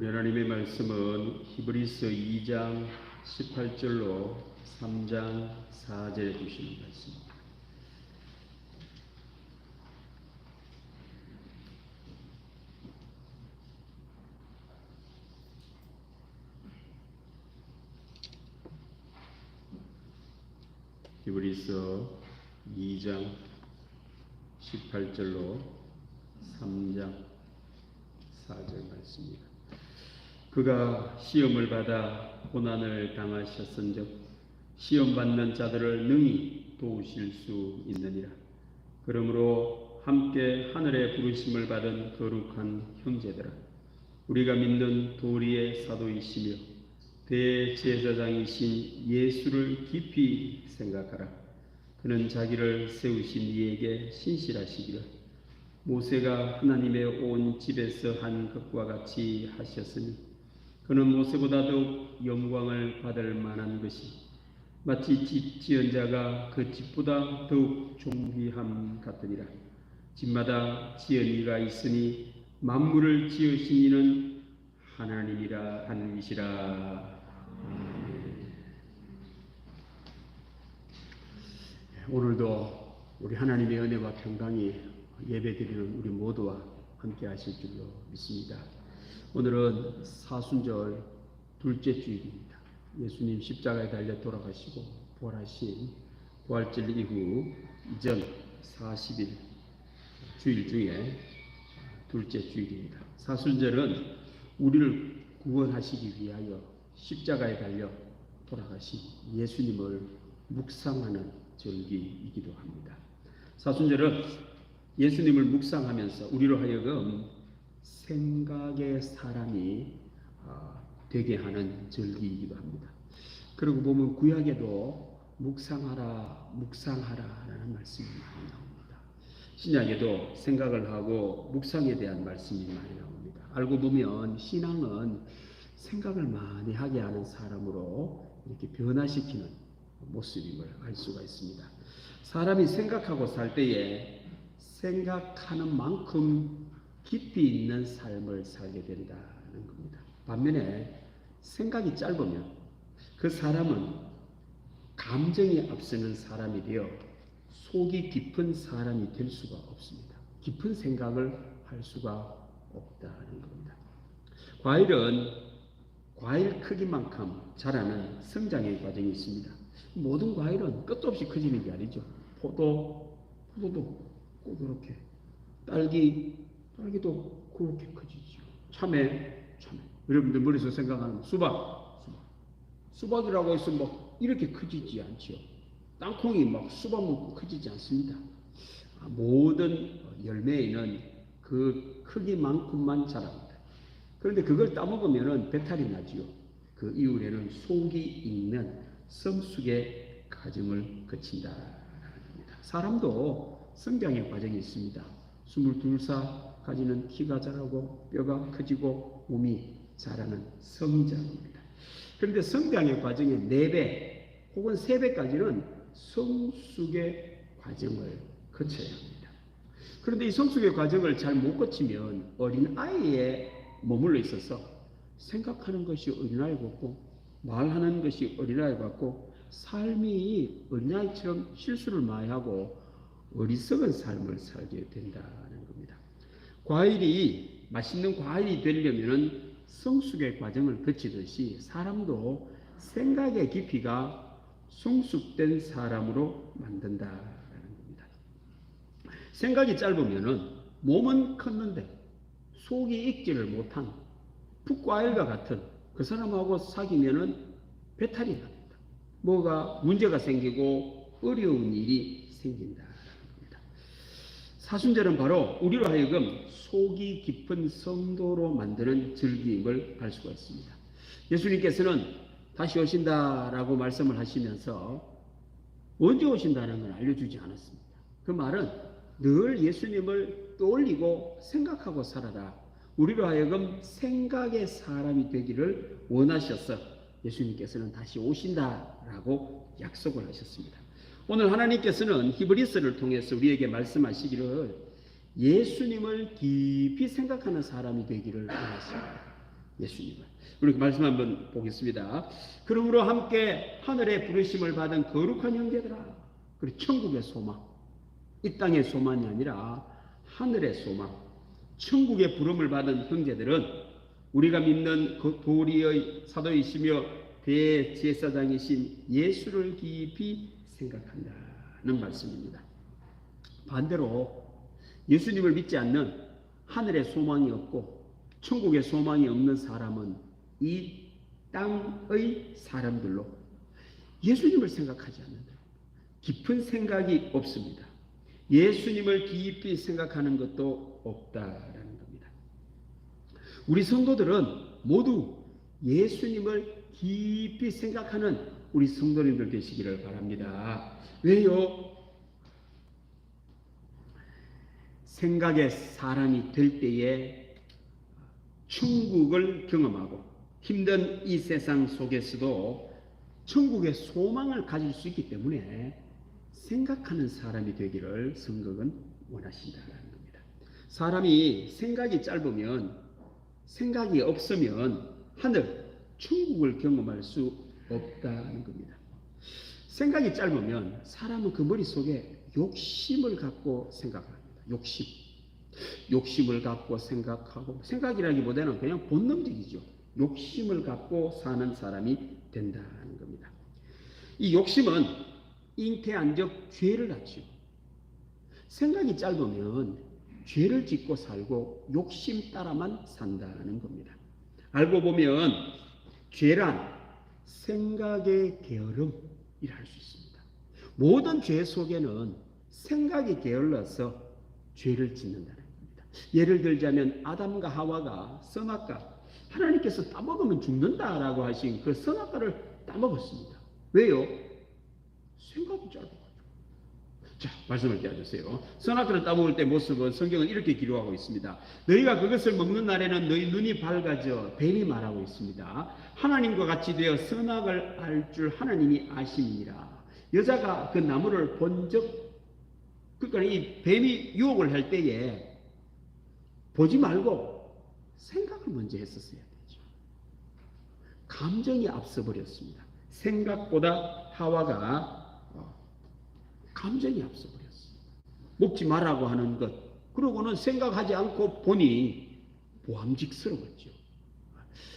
우리 하나님의 말씀은 히브리서 2장 18절로 3장 4절에 주시는 말씀입니다. 히브리서 2장 18절로 3장 4절 말씀입니다. 그가 시험을 받아 고난을 당하셨은즉 시험 받는 자들을 능히 도우실 수 있느니라. 그러므로 함께 하늘의 부르심을 받은 거룩한 형제들아, 우리가 믿는 도리의 사도이시며 대제사장이신 예수를 깊이 생각하라. 그는 자기를 세우신 이에게 신실하시기를 모세가 하나님의 온 집에서 한 것과 같이 하셨으니 그는 모세보다 더욱 영광을 받을 만한 것이 마치 집 지은 자가 그 집보다 더욱 존귀함 같으니라. 집마다 지은 이가 있으니 만물을 지으신 이는 하나님이시라. 오늘도 우리 하나님의 은혜와 평강이 예배드리는 우리 모두와 함께 하실 줄로 믿습니다. 오늘은 사순절 둘째 주일입니다. 예수님 십자가에 달려 돌아가시고 부활하신 부활절 이후 이전 40일 주일 중에 둘째 주일입니다. 사순절은 우리를 구원하시기 위하여 십자가에 달려 돌아가신 예수님을 묵상하는 절기이기도 합니다. 사순절은 예수님을 묵상하면서 우리로 하여금 생각의 사람이 되게 하는 절기이기도 합니다. 그리고 보면 구약에도 묵상하라 라는 말씀이 많이 나옵니다. 신약에도 생각을 하고 묵상에 대한 말씀이 많이 나옵니다. 알고 보면 신앙은 생각을 많이 하게 하는 사람으로 이렇게 변화시키는 모습임을 알 수가 있습니다. 사람이 생각하고 살 때에 생각하는 만큼 깊이 있는 삶을 살게 된다는 겁니다. 반면에 생각이 짧으면 그 사람은 감정이 앞서는 사람이 되어 속이 깊은 사람이 될 수가 없습니다. 깊은 생각을 할 수가 없다는 겁니다. 과일은 과일 크기만큼 자라는 성장의 과정이 있습니다. 모든 과일은 끝도 없이 커지는 게 아니죠. 포도도 꼭 이렇게, 딸기도 그렇게 커지죠. 참외. 여러분들 머릿속에 생각하는 수박이라고 해서 막 이렇게 커지지 않죠. 땅콩이 막 수박 먹고 커지지 않습니다. 모든 열매에는 그 크기만큼만 자랍니다. 그런데 그걸 따먹으면 배탈이 나지요. 그 이후에는 속이 익는 성숙의 과정을 거친다는 겁니다. 사람도 성장의 과정이 있습니다. 22살까지는 키가 자라고 뼈가 커지고 몸이 자라는 성장입니다. 그런데 성장의 과정의 4배 혹은 3배까지는 성숙의 과정을 거쳐야 합니다. 그런데 이 성숙의 과정을 잘 못 거치면 어린아이에 머물러 있어서 생각하는 것이 어린아이 같고 말하는 것이 어린아이 같고 삶이 어린아이처럼 실수를 많이 하고 어리석은 삶을 살게 된다는 겁니다. 맛있는 과일이 되려면 성숙의 과정을 거치듯이 사람도 생각의 깊이가 성숙된 사람으로 만든다는 겁니다. 생각이 짧으면 몸은 컸는데 속이 익지를 못한 풋과일과 같은 그 사람하고 사귀면 배탈이 납니다. 뭐가 문제가 생기고 어려운 일이 생긴다는 겁니다. 사순절은 바로 우리로 하여금 속이 깊은 성도로 만드는 절기임을 알 수가 있습니다. 예수님께서는 다시 오신다라고 말씀을 하시면서 언제 오신다는 걸 알려주지 않았습니다. 그 말은 늘 예수님을 떠올리고 생각하고 살아라. 우리로 하여금 생각의 사람이 되기를 원하셔서 예수님께서는 다시 오신다라고 약속을 하셨습니다. 오늘 하나님께서는 히브리서를 통해서 우리에게 말씀하시기를 예수님을 깊이 생각하는 사람이 되기를 원하십니다. 예수님을. 우리 그 말씀 한번 보겠습니다. 그러므로 함께 하늘의 부르심을 받은 거룩한 형제들아, 그리고 천국의 소망, 이 땅의 소망이 아니라 하늘의 소망, 천국의 부름을 받은 형제들은 우리가 믿는 그 도리의 사도이시며 대제사장이신 예수를 깊이 생각한다는 말씀입니다. 반대로 예수님을 믿지 않는 하늘의 소망이 없고 천국의 소망이 없는 사람은 이 땅의 사람들로 예수님을 생각하지 않는다. 깊은 생각이 없습니다. 예수님을 깊이 생각하는 것도 없다라는 겁니다. 우리 성도들은 모두 예수님을 깊이 생각하는 우리 성도님들 되시기를 바랍니다. 왜요? 생각의 사람이 될 때에 천국을 경험하고 힘든 이 세상 속에서도 천국의 소망을 가질 수 있기 때문에 생각하는 사람이 되기를 성경은 원하신다는 겁니다. 사람이 생각이 짧으면, 생각이 없으면 하늘, 천국을 경험할 수 없다는 겁니다. 생각이 짧으면 사람은 그 머릿속에 욕심을 갖고 생각합니다. 욕심을 갖고 생각하고, 생각이라기보다는 그냥 본능적이죠. 욕심을 갖고 사는 사람이 된다는 겁니다. 이 욕심은 잉태한적 죄를 낳지요. 생각이 짧으면 죄를 짓고 살고 욕심 따라만 산다는 겁니다. 알고 보면 죄란 생각의 게으름이라 할 수 있습니다. 모든 죄 속에는 생각이 게을러서 죄를 짓는다는 겁니다. 예를 들자면 아담과 하와가 선악과, 하나님께서 따먹으면 죽는다라고 하신 그 선악과를 따먹었습니다. 왜요? 생각이 짧아가지고. 자, 말씀을 떼어주세요. 선악과를 따먹을 때 모습은 성경은 이렇게 기록하고 있습니다. 너희가 그것을 먹는 날에는 너희 눈이 밝아져, 뱀이 말하고 있습니다. 하나님과 같이 되어 선악을 알 줄 하나님이 아심이니라. 여자가 그 나무를 본 적, 그러니까 이 뱀이 유혹을 할 때에 보지 말고 생각을 먼저 했었어야 되죠. 감정이 앞서 버렸습니다. 생각보다 하와가 감정이 앞서 버렸어요. 먹지 말라고 하는 것, 그러고는 생각하지 않고 보니 보암직스러웠죠.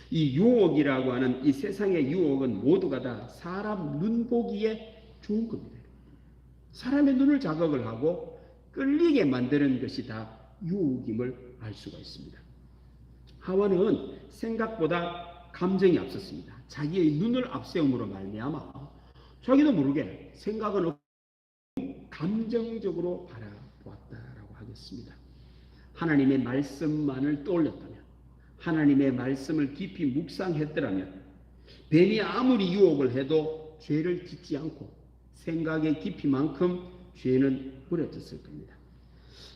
이 유혹이라고 하는 이 세상의 유혹은 모두가 다 사람 눈 보기에 좋은 겁니다. 사람의 눈을 자극을 하고 끌리게 만드는 것이 다 유혹임을 알 수가 있습니다. 하와는 생각보다 감정이 앞섰습니다. 자기의 눈을 앞세움으로 말미암아 자기도 모르게 생각은 감정적으로 바라보았다라고 하겠습니다. 하나님의 말씀만을 떠올렸다면, 하나님의 말씀을 깊이 묵상했더라면 뱀이 아무리 유혹을 해도 죄를 짓지 않고 생각의 깊이만큼 죄는 무뎌졌을 겁니다.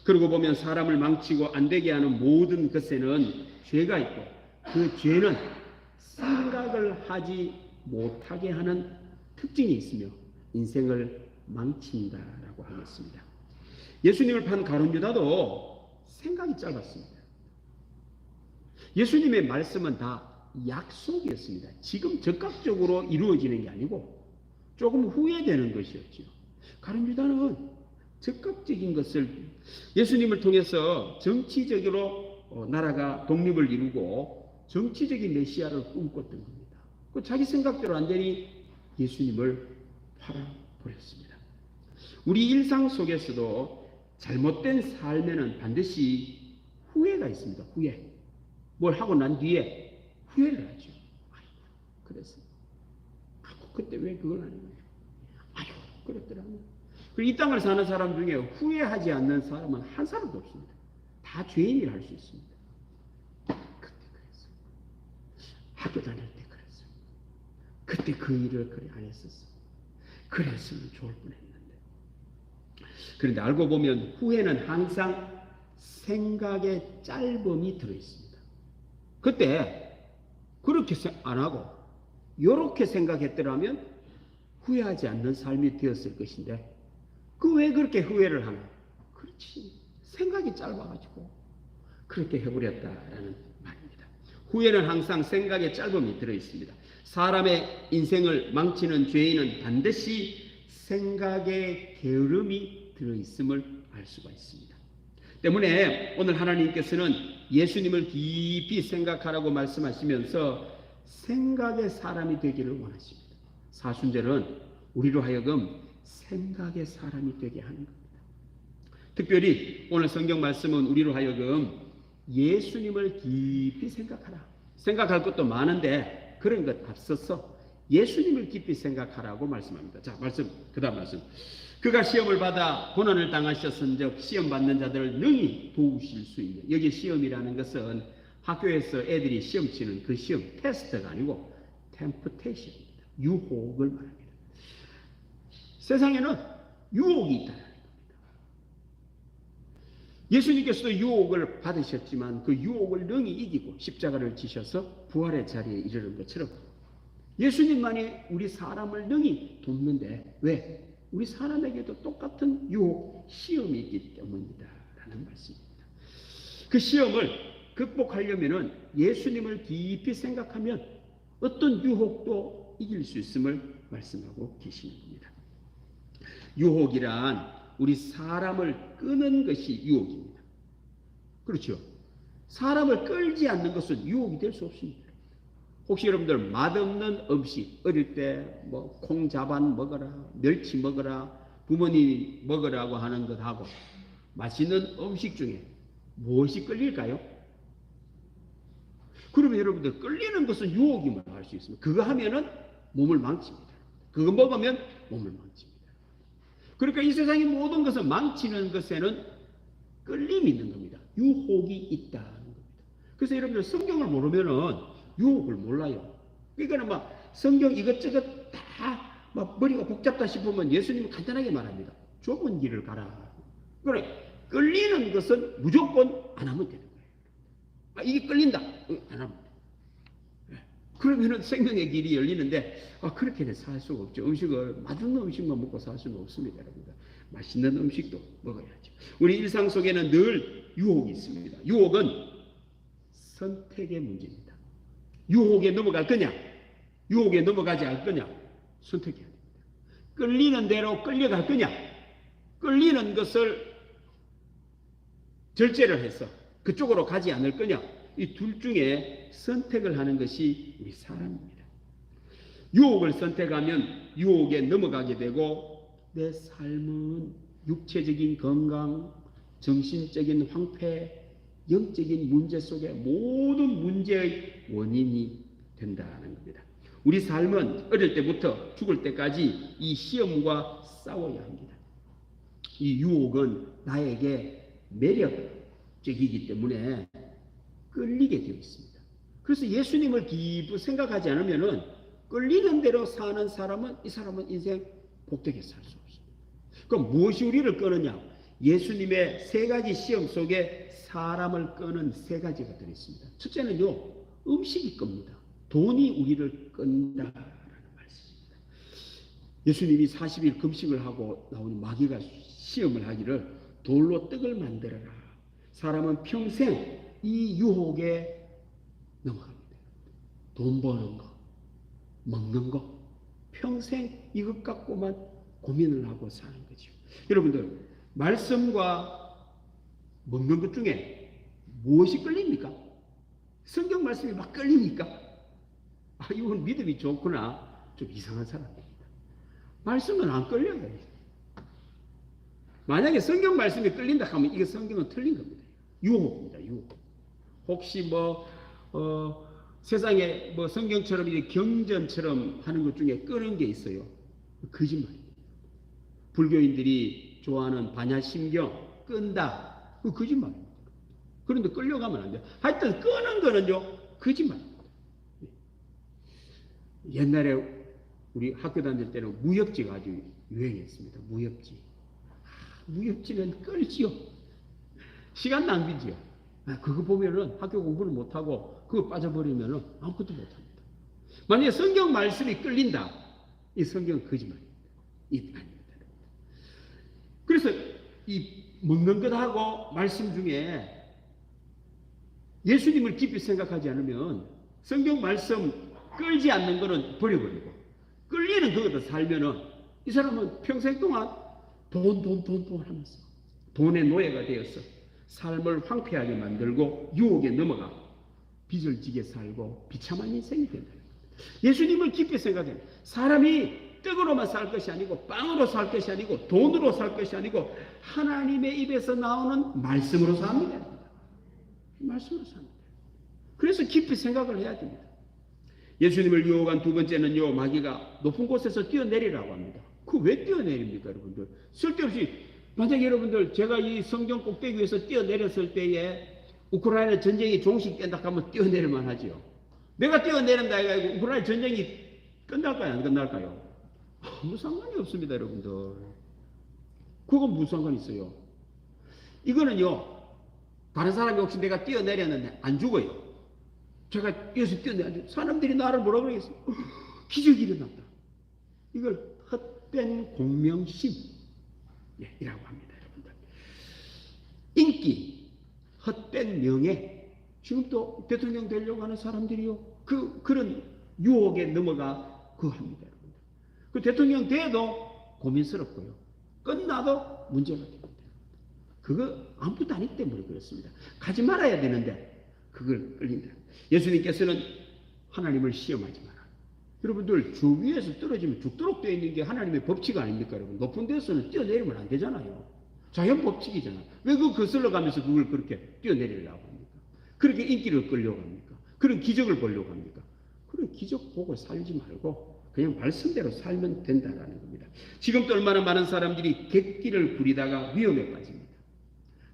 그러고 보면 사람을 망치고 안되게 하는 모든 것에는 죄가 있고 그 죄는 생각을 하지 못하게 하는 특징이 있으며 인생을 망친다라고 하겠습니다. 예수님을 판 가룟 유다도 생각이 짧았습니다. 예수님의 말씀은 다 약속이었습니다. 지금 즉각적으로 이루어지는 게 아니고 조금 후회되는 것이었죠. 가룟 유다는 즉각적인 것을, 예수님을 통해서 정치적으로 나라가 독립을 이루고 정치적인 메시아를 꿈꿨던 겁니다. 그 자기 생각대로 안 되니 예수님을 팔아버렸습니다. 우리 일상 속에서도 잘못된 삶에는 반드시 후회가 있습니다. 후회. 뭘 하고 난 뒤에 후회를 하죠. 아이고, 그래서 그때 왜 그걸 안 했냐. 아이고, 그랬더라면. 그리고 이 땅을 사는 사람 중에 후회하지 않는 사람은 한 사람도 없습니다. 다 죄인이라 할 수 있습니다. 그때 그랬어요. 학교 다닐 때 그랬어요. 그때 그 일을 그래 안 했었어. 그랬으면 좋을 뻔했는데. 그런데 알고 보면 후회는 항상 생각의 짧음이 들어있습니다. 그때 그렇게 안 하고 이렇게 생각했더라면 후회하지 않는 삶이 되었을 것인데, 그 왜 그렇게 후회를 하나? 그렇지, 생각이 짧아가지고 그렇게 해버렸다라는 말입니다. 후회는 항상 생각의 짧음이 들어있습니다. 사람의 인생을 망치는 죄인은 반드시 생각의 게으름이 들어있음을 알 수가 있습니다. 때문에 오늘 하나님께서는 예수님을 깊이 생각하라고 말씀하시면서 생각의 사람이 되기를 원하십니다. 사순절은 우리로 하여금 생각의 사람이 되게 하는 겁니다. 특별히 오늘 성경 말씀은 우리로 하여금 예수님을 깊이 생각하라. 생각할 것도 많은데 그런 것 앞서서 예수님을 깊이 생각하라고 말씀합니다. 자, 그다음 말씀. 그가 시험을 받아 고난을 당하셨은즉 시험 받는 자들을 능히 도우실 수 있는. 여기 시험이라는 것은 학교에서 애들이 시험 치는 그 시험, 테스트가 아니고 템프테이션입니다. 유혹을 말합니다. 세상에는 유혹이 있다는 겁니다. 예수님께서도 유혹을 받으셨지만 그 유혹을 능히 이기고 십자가를 지셔서 부활의 자리에 이르는 것처럼 예수님만이 우리 사람을 능히 돕는데 왜? 우리 사람에게도 똑같은 유혹, 시험이 있기 때문이다 라는 말씀입니다. 그 시험을 극복하려면 예수님을 깊이 생각하면 어떤 유혹도 이길 수 있음을 말씀하고 계시는 겁니다. 유혹이란 우리 사람을 끄는 것이 유혹입니다. 그렇죠? 사람을 끌지 않는 것은 유혹이 될 수 없습니다. 혹시 여러분들 맛없는 음식, 어릴 때 뭐 콩자반 먹어라, 멸치 먹어라, 부모님이 먹으라고 하는 것하고 맛있는 음식 중에 무엇이 끌릴까요? 그러면 여러분들 끌리는 것은 유혹임을 알 수 있습니다. 그거 하면은 몸을 망칩니다. 그거 먹으면 몸을 망칩니다. 그러니까 이 세상의 모든 것을 망치는 것에는 끌림이 있는 겁니다. 유혹이 있다는 겁니다. 그래서 여러분들 성경을 모르면은 유혹을 몰라요. 그러니까 막 성경 이것저것 다 막 머리가 복잡다 싶으면 예수님은 간단하게 말합니다. 좁은 길을 가라. 그래 끌리는 것은 무조건 안 하면 되는 거예요. 아, 이게 끌린다. 안 하면 돼. 그러면은 생명의 길이 열리는데 그렇게는 살 수가 없죠. 맛있는 음식만 먹고 살 수는 없습니다. 여러분들. 맛있는 음식도 먹어야죠. 우리 일상 속에는 늘 유혹이 있습니다. 유혹은 선택의 문제입니다. 유혹에 넘어갈 거냐, 유혹에 넘어가지 않을 거냐, 선택해야 됩니다. 끌리는 대로 끌려갈 거냐, 끌리는 것을 절제를 해서 그쪽으로 가지 않을 거냐, 이 둘 중에 선택을 하는 것이 우리 사람입니다. 유혹을 선택하면 유혹에 넘어가게 되고 내 삶은 육체적인 건강, 정신적인 황폐, 영적인 문제 속에 모든 문제의 원인이 된다는 겁니다. 우리 삶은 어릴 때부터 죽을 때까지 이 시험과 싸워야 합니다. 이 유혹은 나에게 매력적이기 때문에 끌리게 되어 있습니다. 그래서 예수님을 깊이 생각하지 않으면 끌리는 대로 사는 사람은 이 사람은 인생 복되게 살 수 없습니다. 그럼 무엇이 우리를 끄느냐? 예수님의 세 가지 시험 속에 사람을 끄는 세 가지가 들어있습니다. 첫째는요, 음식이 끕니다. 돈이 우리를 끈다라는 말씀입니다. 예수님이 40일 금식을 하고 나오는 마귀가 시험을 하기를 돌로 떡을 만들어라. 사람은 평생 이 유혹에 넘어갑니다. 돈 버는 거, 먹는 거, 평생 이것 갖고만 고민을 하고 사는 거죠. 여러분들, 말씀과 먹는 것 중에 무엇이 끌립니까? 성경 말씀이 막 끌립니까? 이건 믿음이 좋구나. 좀 이상한 사람입니다. 말씀은 안 끌려요. 만약에 성경 말씀이 끌린다 하면 이게 성경은 틀린 겁니다. 유혹입니다. 유혹. 혹시 세상에 성경처럼 이제 경전처럼 하는 것 중에 끄는 게 있어요. 거짓말입니다. 불교인들이 좋아하는 반야심경 끈다. 그 거짓말입니다. 그런데 끌려가면 안 돼요. 하여튼 끄는 거는요 거짓말입니다. 옛날에 우리 학교 다닐 때는 무협지가 아주 유행했습니다. 무협지. 무협지는 끌지요. 시간 낭비지요. 그거 보면은 학교 공부를 못하고 그거 빠져버리면은 아무것도 못합니다. 만약에 성경 말씀이 끌린다. 이 성경은 거짓말입니다. 아닙니다. 그래서 이 먹는 것하고 말씀 중에 예수님을 깊이 생각하지 않으면 성경 말씀 끌지 않는 거는 버려버리고 끌리는 그것도 살면은 이 사람은 평생 동안 돈 하면서 돈의 노예가 되어서 삶을 황폐하게 만들고 유혹에 넘어가 빚을 지게 살고 비참한 인생이 된다. 예수님을 깊이 생각해. 사람이 떡으로만 살 것이 아니고 빵으로 살 것이 아니고 돈으로 살 것이 아니고 하나님의 입에서 나오는 말씀으로 삽니다. 말씀으로 삽니다. 그래서 깊이 생각을 해야 됩니다. 예수님을 유혹한 두 번째는요, 마귀가 높은 곳에서 뛰어내리라고 합니다. 그 왜 뛰어내립니까, 여러분들? 쓸데없이 만약에 여러분들 제가 이 성경 꼭대기 위에서 뛰어내렸을 때에 우크라이나 전쟁이 종식된다 하면 뛰어내릴만 하지요. 내가 뛰어내린다 해가지고 우크라이나 전쟁이 끝날까요, 안 끝날까요? 아무 상관이 없습니다, 여러분들. 그건 무슨 상관이 있어요? 이거는요, 다른 사람이 혹시 내가 뛰어내렸는데 안 죽어요. 제가 여기서 뛰어내렸는데 사람들이 나를 뭐라 그러겠어요? 기적이 일어났다. 이걸 헛된 공명심 이라고 합니다, 여러분들. 인기, 헛된 명예. 지금 또 대통령 되려고 하는 사람들이요, 그런 유혹에 넘어가 합니다, 여러분들. 그 대통령 돼도 고민스럽고요, 끝나도 문제가 됩니다. 그거 아무것도 아니기 때문에 그렇습니다. 가지 말아야 되는데 그걸 끌린다. 예수님께서는 하나님을 시험하지 마라. 여러분들 주 위에서 떨어지면 죽도록 되어 있는 게 하나님의 법칙 아닙니까, 여러분? 높은 데서는 뛰어내리면 안 되잖아요. 자연 법칙이잖아요. 왜 그 거슬러 가면서 그걸 그렇게 뛰어내리려고 합니까? 그렇게 인기를 끌려고 합니까? 그런 기적을 보려고 합니까? 그런 기적 보고 살지 말고 그냥 말씀대로 살면 된다라는 겁니다. 지금도 얼마나 많은 사람들이 객기를 부리다가 위험에 빠집니다.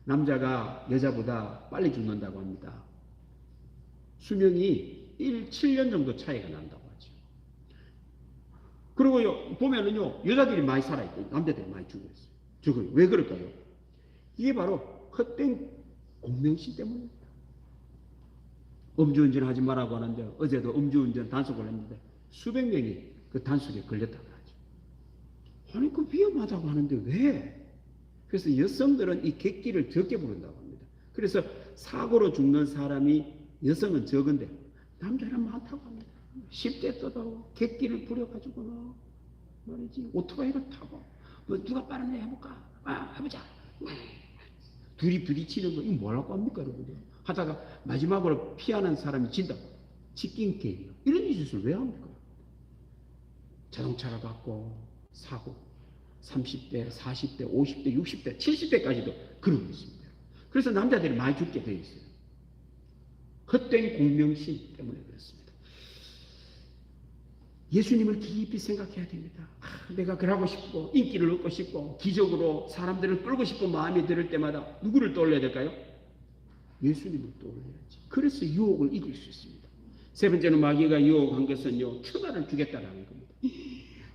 남자가 여자보다 빨리 죽는다고 합니다. 수명이 7년 정도 차이가 난다고 하죠. 그리고 보면은요, 여자들이 많이 살아있고 남자들이 많이 죽어요. 왜 그럴까요? 이게 바로 헛된 공명심 때문입니다. 음주운전 하지 말라고 하는데 어제도 음주운전 단속을 했는데 수백 명이 그 단속에 걸렸다고 하죠. 아니, 그 위험하다고 하는데 왜? 그래서 여성들은 이 객기를 적게 부른다고 합니다. 그래서 사고로 죽는 사람이 여성은 적은데 남자는 많다고 합니다. 10대 떠도 객기를 부려가지고는 말이지 오토바이를 타고 뭐 누가 빠르네 해볼까? 해보자. 둘이 부딪히는 거 이거 뭐라고 합니까, 여러분들? 하다가 마지막으로 피하는 사람이 진다. 치킨 게임이요. 이런 짓을 왜 합니까? 자동차를 갖고 사고 30대, 40대, 50대, 60대, 70대까지도 그러고 있습니다. 그래서 남자들이 많이 죽게 되어 있어요. 헛된 공명심 때문에 그렇습니다. 예수님을 깊이 생각해야 됩니다. 내가 그러고 싶고 인기를 얻고 싶고 기적으로 사람들을 끌고 싶은 마음이 들 때마다 누구를 떠올려야 될까요? 예수님을 떠올려야지. 그래서 유혹을 이길 수 있습니다. 세 번째는 마귀가 유혹한 것은요, 천하를 주겠다라는 겁니다.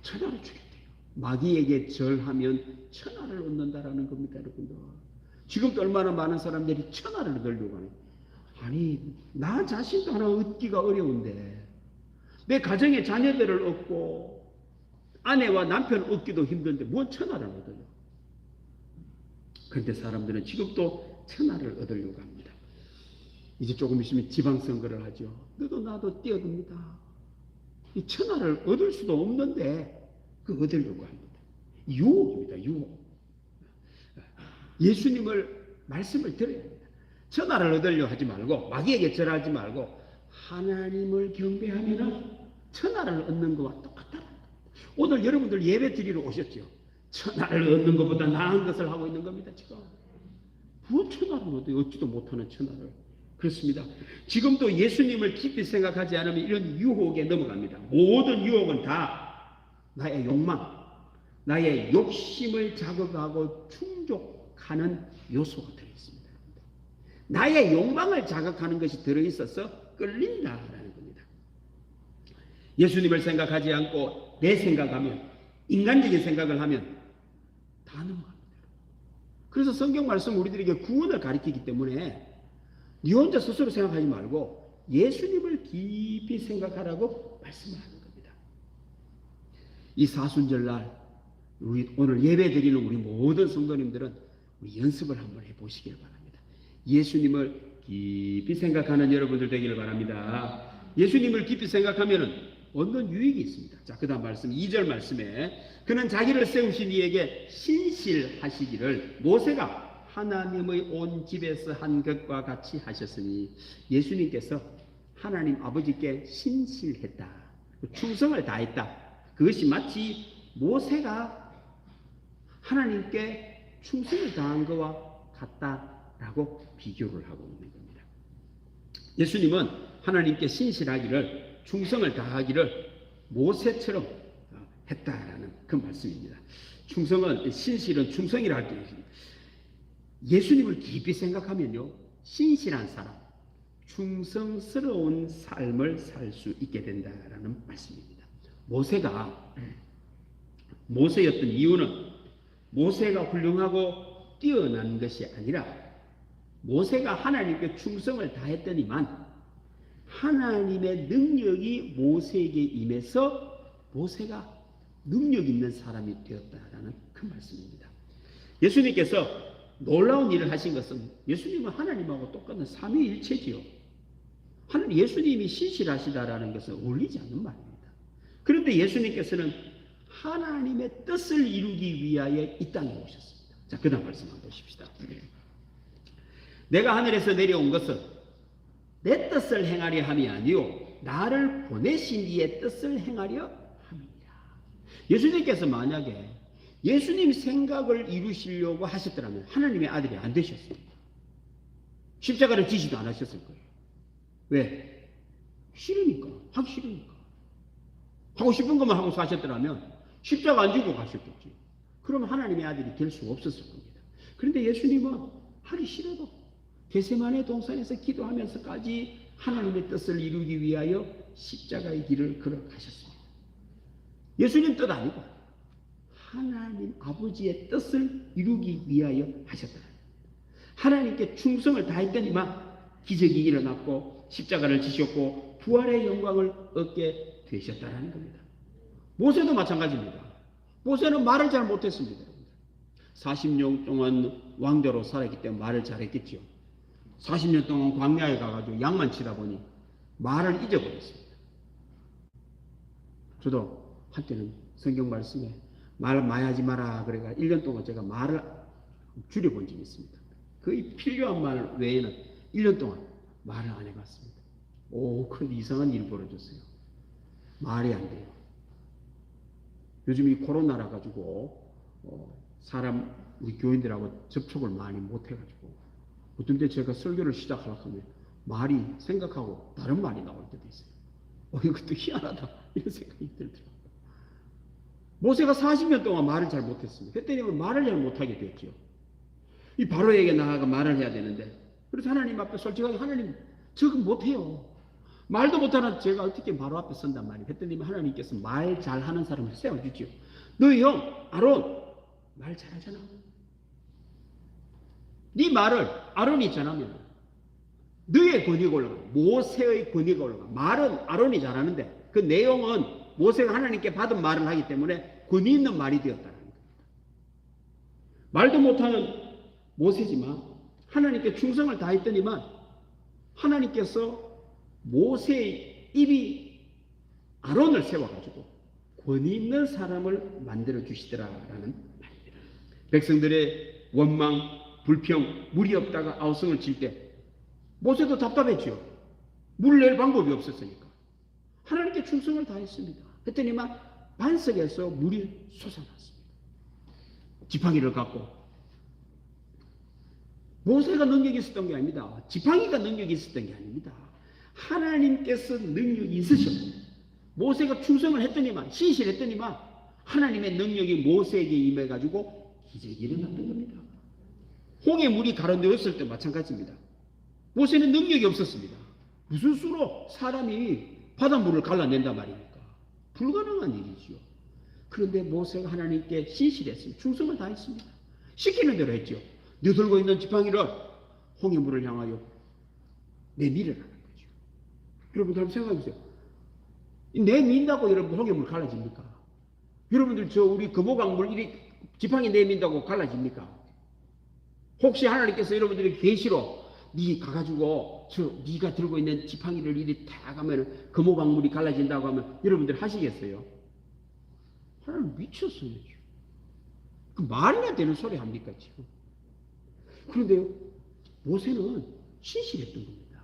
천하를 주겠대요. 마귀에게 절하면 천하를 얻는다라는 겁니다, 여러분들. 지금도 얼마나 많은 사람들이 천하를 얻으려고 하는. 아니, 나 자신도 하나 얻기가 어려운데 내 가정의 자녀들을 얻고 아내와 남편을 얻기도 힘든데 뭔 천하를 얻어요? 그런데 사람들은 지금도 천하를 얻으려고 합니다. 이제 조금 있으면 지방선거를 하죠. 너도 나도 뛰어듭니다. 이 천하를 얻을 수도 없는데 그 얻으려고 합니다. 유혹입니다, 유혹. 예수님을 말씀을 들어야 합니다. 천하를 얻으려 하지 말고 마귀에게 절하지 말고 하나님을 경배하면 천하를 얻는 것과 똑같다. 오늘 여러분들 예배 드리러 오셨죠? 천하를 얻는 것보다 나은 것을 하고 있는 겁니다, 지금. 무엇 천하를 얻어요? 얻지도 못하는 천하를. 그렇습니다. 지금도 예수님을 깊이 생각하지 않으면 이런 유혹에 넘어갑니다. 모든 유혹은 다 나의 욕망, 나의 욕심을 자극하고 충족하는 요소가 들어있습니다. 나의 욕망을 자극하는 것이 들어있어서 끌린다라는 겁니다. 예수님을 생각하지 않고 내 생각하면, 인간적인 생각을 하면 다 넘어갑니다. 그래서 성경 말씀 우리들에게 구원을 가리키기 때문에 네 혼자 스스로 생각하지 말고 예수님을 깊이 생각하라고 말씀을 하는 겁니다. 이 사순절날 우리 오늘 예배 드리는 우리 모든 성도님들은 우리 연습을 한번 해보시길 바랍니다. 예수님을 깊이 생각하는 여러분들 되기를 바랍니다. 예수님을 깊이 생각하면 얻는 유익이 있습니다. 자, 그 다음 말씀 2절 말씀에 그는 자기를 세우신 이에게 신실하시기를 모세가 하나님의 온 집에서 한 것과 같이 하셨으니 예수님께서 하나님 아버지께 신실했다. 충성을 다했다. 그것이 마치 모세가 하나님께 충성을 다한 것과 같다라고 비교를 하고 있는 겁니다. 예수님은 하나님께 신실하기를 충성을 다하기를 모세처럼 했다라는 그 말씀입니다. 충성은 신실은 충성이라 할 때 예수님을 깊이 생각하면요 신실한 사람, 충성스러운 삶을 살 수 있게 된다라는 말씀입니다. 모세가 모세였던 이유는 모세가 훌륭하고 뛰어난 것이 아니라 모세가 하나님께 충성을 다했더니만 하나님의 능력이 모세에게 임해서 모세가 능력 있는 사람이 되었다라는 그 말씀입니다. 예수님께서 놀라운 일을 하신 것은 예수님은 하나님하고 똑같은 삼위일체지요. 예수님이 신실하시다라는 것은 어울리지 않는 말입니다. 그런데 예수님께서는 하나님의 뜻을 이루기 위하여 이 땅에 오셨습니다. 자, 그 다음 말씀 한번 보십시다. 내가 하늘에서 내려온 것은 내 뜻을 행하려 함이 아니요 나를 보내신 이의 뜻을 행하려 함이니라. 예수님께서 만약에 예수님 생각을 이루시려고 하셨더라면 하나님의 아들이 안 되셨습니다. 십자가를 지지도 않으셨을 거예요. 왜? 싫으니까. 하기 싫으니까. 하고 싶은 것만 하고 사셨더라면 십자가 안 지고 가셨겠지. 그러면 하나님의 아들이 될 수 없었을 겁니다. 그런데 예수님은 하기 싫어도 겟세마네 동산에서 기도하면서까지 하나님의 뜻을 이루기 위하여 십자가의 길을 걸어가셨습니다. 예수님 뜻 아니고 하나님 아버지의 뜻을 이루기 위하여 하셨다. 하나님께 충성을 다했더니만 기적이 일어났고 십자가를 지셨고 부활의 영광을 얻게 되셨다는 겁니다. 모세도 마찬가지입니다. 모세는 말을 잘 못했습니다. 40년 동안 왕자로 살았기 때문에 말을 잘했겠죠. 40년 동안 광야에 가가지고 양만 치다 보니 말을 잊어버렸습니다. 저도 한때는 성경 말씀에 말 많이 하지 마라 그래가 1년 동안 제가 말을 줄여본 적이 있습니다. 거의 필요한 말 외에는 1년 동안 말을 안 해봤습니다. 그런데 이상한 일이 벌어졌어요. 말이 안 돼요. 요즘 이 코로나라 가지고 사람 우리 교인들하고 접촉을 많이 못 해가지고 어떤 때 제가 설교를 시작하려고 하면 말이 생각하고 다른 말이 나올 때도 있어요. 이것도 희한하다 이런 생각이 들더라고요. 모세가 40년 동안 말을 잘 못했습니다. 그때는 말을 잘 못하게 됐죠. 이 바로에게 나아가 말을 해야 되는데 그래서 하나님 앞에 솔직하게 하나님 저거 못해요. 말도 못하는 제가 어떻게 바로 앞에 선단 말이에요. 그랬더니 하나님께서 말 잘하는 사람을 세워주죠. 너희 형 아론 말 잘하잖아. 네 말을 아론이 전하면 너의 권위가 올라가. 모세의 권위가 올라가. 말은 아론이 잘하는데 그 내용은 모세가 하나님께 받은 말을 하기 때문에 권위 있는 말이 되었다는 겁니다. 말도 못하는 모세지만 하나님께 충성을 다했더니만 하나님께서 모세의 입이 아론을 세워가지고 권위 있는 사람을 만들어 주시더라라는 말입니다. 백성들의 원망, 불평, 물이 없다가 아우성을 칠 때 모세도 답답했죠. 물을 낼 방법이 없었으니까 하나님께 충성을 다했습니다. 그랬더니만 반석에서 물이 솟아났습니다. 지팡이를 갖고 모세가 능력이 있었던 게 아닙니다. 지팡이가 능력이 있었던 게 아닙니다. 하나님께서 능력이 있으셨고 모세가 충성을 했더니만 신실했더니만 하나님의 능력이 모세에게 임해가지고 기적이 일어났던 겁니다. 홍해 물이 가라앉았을 때 마찬가지입니다. 모세는 능력이 없었습니다. 무슨 수로 사람이 바닷물을 갈라낸단 말입니까? 불가능한 일이지요. 그런데 모세가 하나님께 신실했습니다. 충성을 다했습니다. 시키는 대로 했죠. 너 들고 있는 지팡이를 홍해물을 향하여 내밀으라는 거죠. 여러분들 한번 생각해 보세요. 내민다고 여러분 홍해물 갈라집니까? 여러분들 우리 금호강물 이리 지팡이 내민다고 갈라집니까? 혹시 하나님께서 여러분들의 계시로 네 가가지고 네가 들고 있는 지팡이를 이리 탁 하면 금호박물이 갈라진다고 하면 여러분들 하시겠어요? 하나님 미쳤어요. 그 말이나 되는 소리 합니까 지금? 그런데요, 모세는 신실했던 겁니다.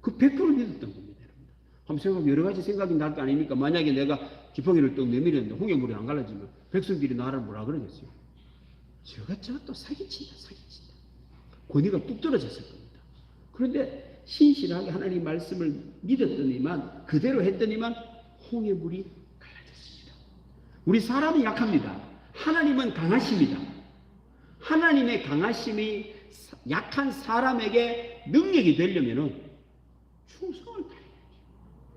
그 100% 믿었던 겁니다. 한번 생각, 여러 가지 생각이 날 거 아닙니까? 만약에 내가 지팡이를 또 내밀었는데 홍해물이 안 갈라지면 백성들이 나를 뭐라 그러겠어요? 저가 또 사기친다. 권위가 뚝 떨어졌을 겁니다. 그런데 신실하게 하나님 말씀을 믿었더니만, 그대로 했더니만 홍해물이 갈라졌습니다. 우리 사람이 약합니다. 하나님은 강하십니다. 하나님의 강하심이 약한 사람에게 능력이 되려면 충성을 다해야죠.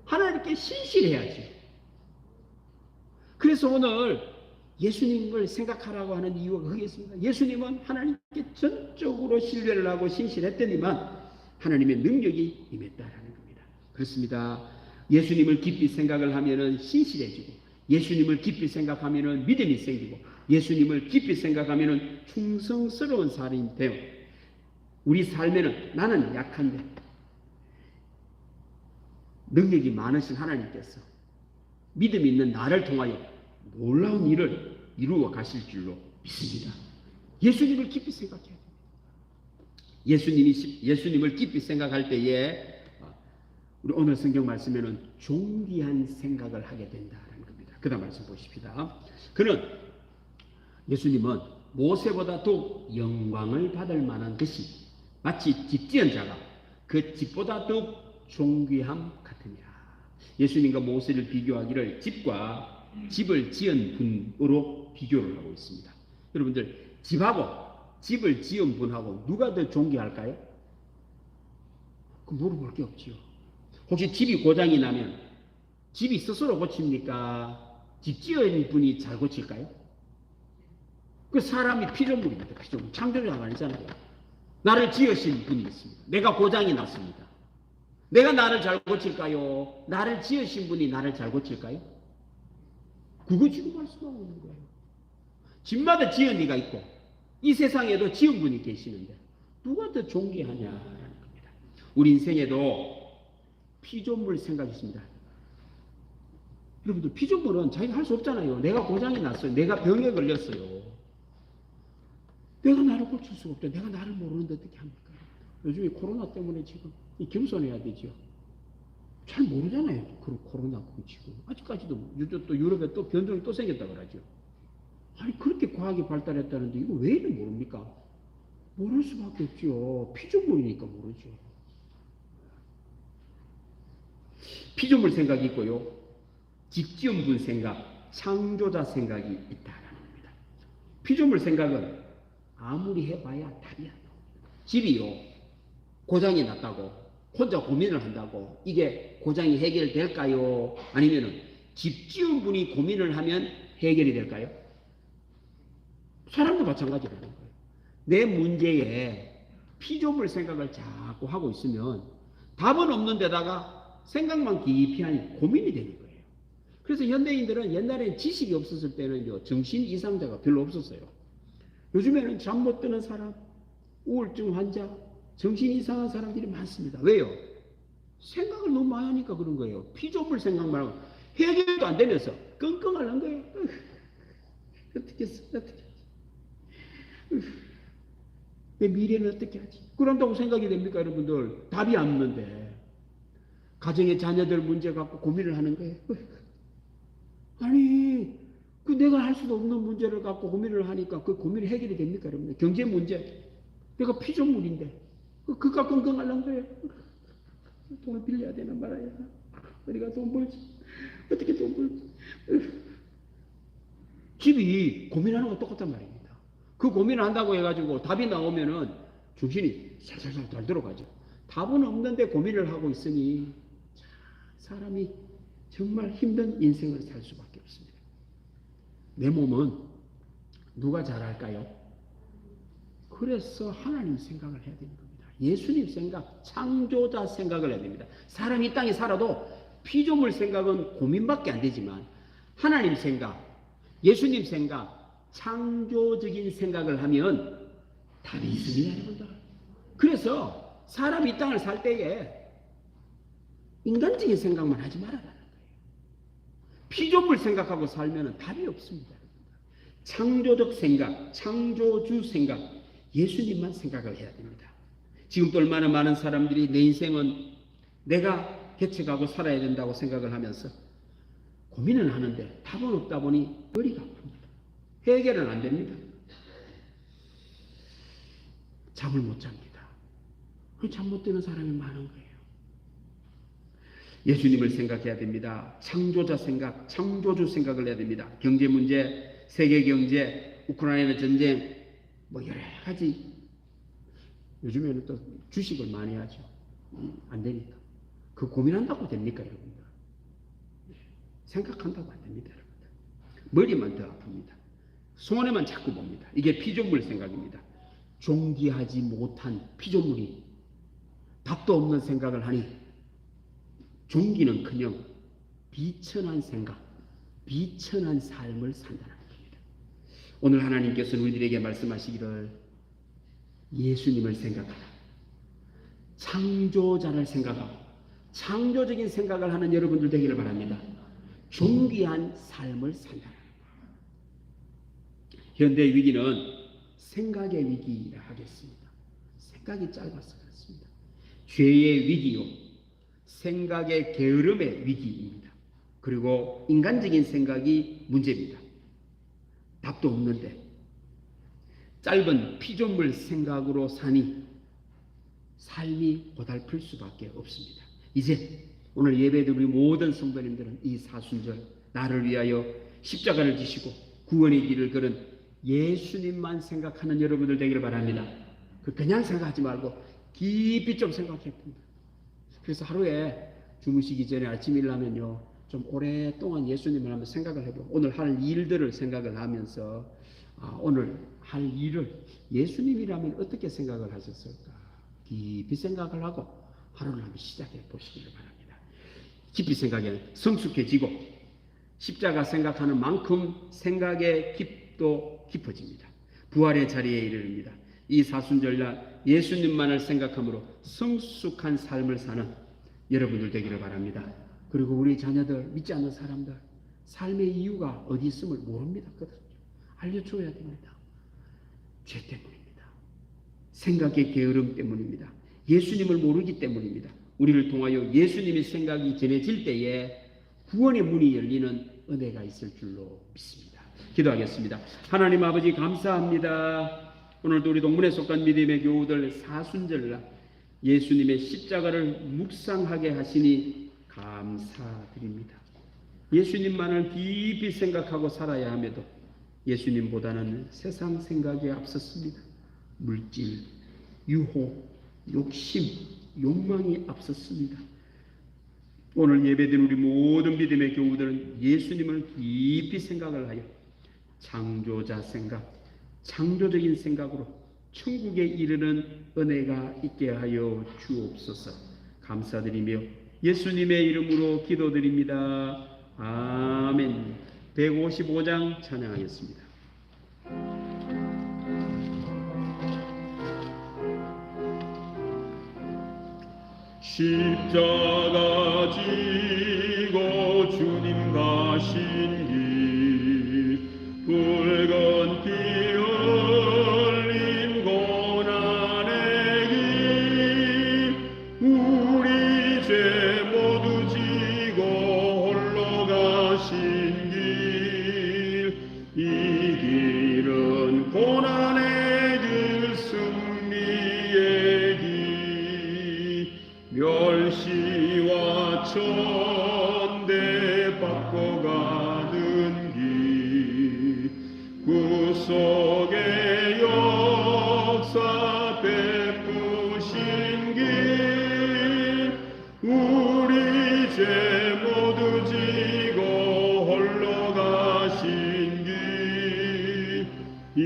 하나님께 신실해야죠. 그래서 오늘 예수님을 생각하라고 하는 이유가 그겠습니다. 예수님은 하나님께 전적으로 신뢰를 하고 신실했더니만 하나님의 능력이 임했다라는 겁니다. 그렇습니다. 예수님을 깊이 생각을 하면은 신실해지고, 예수님을 깊이 생각하면은 믿음이 생기고, 예수님을 깊이 생각하면은 충성스러운 사람이 되어 우리 삶에는 나는 약한데 능력이 많으신 하나님께서 믿음 있는 나를 통하여 놀라운 일을 이루어 가실 줄로 믿습니다. 예수님을 깊이 생각해야 됩니다. 예수님을 깊이 생각할 때에 우리 오늘 성경 말씀에는 존귀한 생각을 하게 된다는 겁니다. 그 다음 말씀 보십시다. 예수님은 모세보다 더욱 영광을 받을 만한 것이 마치 집 지은 자가 그 집보다 더욱 존귀함 같으니라. 예수님과 모세를 비교하기를 집을 지은 분으로 비교를 하고 있습니다. 여러분들, 집하고 집을 지은 분하고 누가 더 존귀할까요? 그 물어볼 게 없지요. 혹시 집이 고장이 나면 집이 스스로 고칩니까? 집 지은 분이 잘 고칠까요? 그 사람이 피조물입니다. 피조물. 창조자가 아니잖아요. 나를 지으신 분이 있습니다. 내가 고장이 났습니다. 내가 나를 잘 고칠까요? 나를 지으신 분이 나를 잘 고칠까요? 그거 지금 말씀하고 있는 거예요. 집마다 지은 이가 있고 이 세상에도 지은 분이 계시는데 누가 더 존귀하냐라는 겁니다. 우리 인생에도 피조물 생각이 있습니다. 여러분들, 피조물은 자기가 할 수 없잖아요. 내가 고장이 났어요. 내가 병에 걸렸어요. 내가 나를 고칠 수가 없죠. 내가 나를 모르는데 어떻게 합니까? 요즘에 코로나 때문에 지금 겸손해야 되죠. 잘 모르잖아요. 그 코로나 지금 아직까지도 또 유럽에 또 변종이 또 생겼다 그러죠. 아니, 그렇게 과학이 발달했다는데 이거 왜 이래 모릅니까? 모를 수밖에 없죠. 피조물이니까 모르죠. 피조물 생각이 있고요, 집지은 분 생각, 창조자 생각이 있다라는 겁니다. 피조물 생각은 아무리 해봐야 답이 안 나옵니다. 집이요, 고장이 났다고 혼자 고민을 한다고 이게 고장이 해결될까요? 아니면은 집 지은 분이 고민을 하면 해결이 될까요? 사람도 마찬가지라는 거예요. 내 문제에 피조물 생각을 자꾸 하고 있으면 답은 없는 데다가 생각만 깊이 하니 고민이 되는 거예요. 그래서 현대인들은 옛날에 지식이 없었을 때는 정신 이상자가 별로 없었어요. 요즘에는 잠 못 드는 사람, 우울증 환자, 정신 이상한 사람들이 많습니다. 왜요? 생각을 너무 많이 하니까 그런 거예요. 피조물 생각만 하고 해결도 안 되면서 끙끙 앓는 거예요. 어떻게 했어? 어떻게 하지? 내 미래는 어떻게 하지? 그런다고 생각이 됩니까, 여러분들? 답이 없는데 가정의 자녀들 문제 갖고 고민을 하는 거예요. 아니, 그 내가 할 수도 없는 문제를 갖고 고민을 하니까 그 고민이 해결이 됩니까, 여러분? 경제 문제, 내가 피조물인데 그가 끙끙 앓는 거예요. 돈을 빌려야 되나 말아야 되나? 어디가 돈 벌지? 어떻게 돈 벌지? 집이 고민하는 거 똑같단 말입니다. 그 고민을 한다고 해가지고 답이 나오면은 정신이 살살살 잘 들어가죠. 답은 없는데 고민을 하고 있으니 사람이 정말 힘든 인생을 살 수밖에 없습니다. 내 몸은 누가 잘할까요? 그래서 하나님 생각을 해야 되는 겁니다. 예수님 생각, 창조자 생각을 해야 됩니다. 사람이 이 땅에 살아도 피조물 생각은 고민밖에 안 되지만 하나님 생각, 예수님 생각, 창조적인 생각을 하면 답이 있습니다, 여러분들. 그래서 사람이 이 땅을 살 때에 인간적인 생각만 하지 말아라는 거예요. 피조물 생각하고 살면 답이 없습니다. 창조적 생각, 창조주 생각, 예수님만 생각을 해야 됩니다. 지금도 얼마나 많은 사람들이 내 인생은 내가 개척하고 살아야 된다고 생각을 하면서 고민은 하는데 답은 없다 보니 머리가 아픕니다. 해결은 안 됩니다. 잠을 못 잡니다. 잠 못 드는 사람이 많은 거예요. 예수님을 생각해야 됩니다. 창조자 생각, 창조주 생각을 해야 됩니다. 경제 문제, 세계 경제, 우크라이나 전쟁, 뭐 여러 가지. 요즘에는 또 주식을 많이 하죠. 안 되니까. 그 고민한다고 됩니까, 여러분들? 생각한다고 안 됩니다, 여러분들. 머리만 더 아픕니다. 손해만 자꾸 봅니다. 이게 피조물 생각입니다. 존귀하지 못한 피조물이 답도 없는 생각을 하니 존귀는커녕 비천한 생각, 비천한 삶을 산다는 겁니다. 오늘 하나님께서는 우리들에게 말씀하시기를 예수님을 생각하라. 창조자를 생각하고 창조적인 생각을 하는 여러분들 되기를 바랍니다. 존귀한 삶을 산다. 현대 위기는 생각의 위기라 하겠습니다. 생각이 짧아서 그렇습니다. 죄의 위기요, 생각의 게으름의 위기입니다. 그리고 인간적인 생각이 문제입니다. 답도 없는데 짧은 피조물 생각으로 사니 삶이 고달플 수밖에 없습니다. 이제 오늘 예배드 우리 모든 성도님들은 이 사순절 나를 위하여 십자가를 지시고 구원의 길을 걸은 예수님만 생각하는 여러분들 되기를 바랍니다. 그냥 생각하지 말고 깊이 좀 생각해야 됩니다. 그래서 하루에 주무시기 전에 아침 일하면요 좀 오랫동안 예수님을 한번 생각을 해보고 오늘 할 일들을 생각을 하면서 오늘 할 일을 예수님이라면 어떻게 생각을 하셨을까 깊이 생각을 하고 하루를 한번 시작해 보시기를 바랍니다. 깊이 생각해 성숙해지고 십자가 생각하는 만큼 생각의 깊도 깊어집니다. 부활의 자리에 이르릅니다. 이 사순절날 예수님만을 생각함으로 성숙한 삶을 사는 여러분들 되기를 바랍니다. 그리고 우리 자녀들, 믿지 않는 사람들 삶의 이유가 어디 있음을 모릅니다. 알려줘야 됩니다. 죄 때문입니다. 생각의 게으름 때문입니다. 예수님을 모르기 때문입니다. 우리를 통하여 예수님의 생각이 전해질 때에 구원의 문이 열리는 은혜가 있을 줄로 믿습니다. 기도하겠습니다. 하나님 아버지 감사합니다. 오늘도 우리 동문에 속한 믿음의 교우들 사순절날 예수님의 십자가를 묵상하게 하시니 감사드립니다. 예수님만을 깊이 생각하고 살아야 함에도 예수님보다는 세상 생각에 앞섰습니다. 물질, 유혹, 욕심, 욕망이 앞섰습니다. 오늘 예배드린 우리 모든 믿음의 교우들은 예수님을 깊이 생각을 하여 창조자 생각, 창조적인 생각으로 천국에 이르는 은혜가 있게 하여 주옵소서. 감사드리며 예수님의 이름으로 기도드립니다. 아멘. 155장 찬양하겠습니다. 십자가 지고 주님 가신 길 붉은 피 흘린 고난의 길 우리 죄 모두 지고 홀로 가신 길 이 길은 고난의 길 승리의 길 멸시와 천대 받고 가는 길 구속의 역사 베푸신 길 우리 죄 모두 지고 홀로 가신 길 이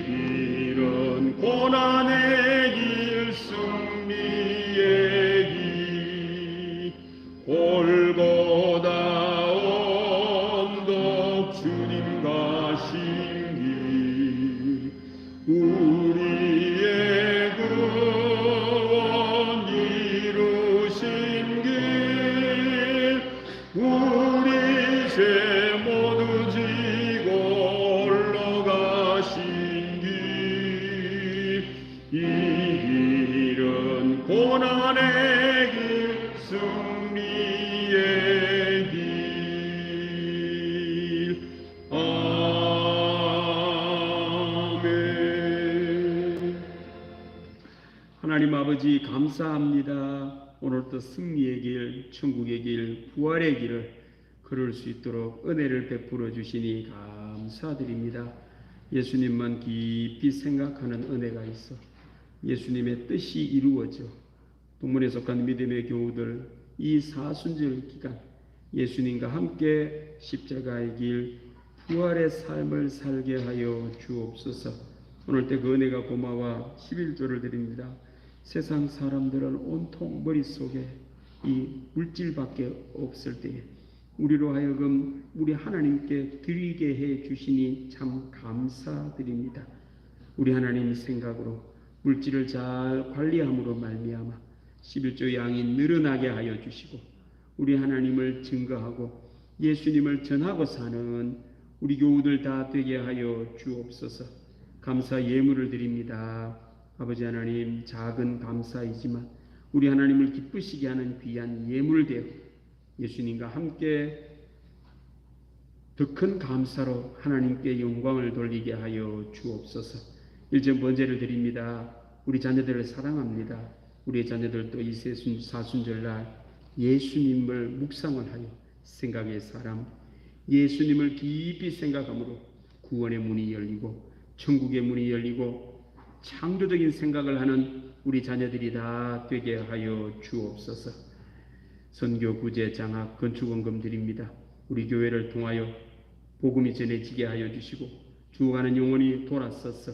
길은 고난의 길 승리의 길 골고다 언덕 주님 가신 길 우리의 구원 아버지 감사합니다. 오늘도 승리의 길, 천국의 길, 부활의 길을 걸을 수 있도록 은혜를 베풀어 주시니 감사드립니다. 예수님만 깊이 생각하는 은혜가 있어 예수님의 뜻이 이루어져 동문에 속한 믿음의 교우들 이 사순절 기간 예수님과 함께 십자가의 길, 부활의 삶을 살게 하여 주옵소서. 오늘 때 그 은혜가 고마워 11조를 드립니다. 세상 사람들은 온통 머릿속에 이 물질밖에 없을 때에 우리로 하여금 우리 하나님께 드리게 해 주시니 참 감사드립니다. 우리 하나님 생각으로 물질을 잘 관리함으로 말미암아 11조 양이 늘어나게 하여 주시고 우리 하나님을 증거하고 예수님을 전하고 사는 우리 교우들 다 되게 하여 주옵소서. 감사 예물을 드립니다. 아버지 하나님, 작은 감사이지만 우리 하나님을 기쁘시게 하는 귀한 예물 되어 예수님과 함께 더 큰 감사로 하나님께 영광을 돌리게 하여 주옵소서. 일전 번제를 드립니다. 우리 자녀들을 사랑합니다. 우리 자녀들도 이 사순절날 예수님을 묵상을 하여 생각의 사람, 예수님을 깊이 생각함으로 구원의 문이 열리고 천국의 문이 열리고 창조적인 생각을 하는 우리 자녀들이 다 되게 하여 주옵소서. 선교, 구제, 장학, 건축원금 드립니다. 우리 교회를 통하여 복음이 전해지게 하여 주시고 죽어가는 영혼이 돌아서서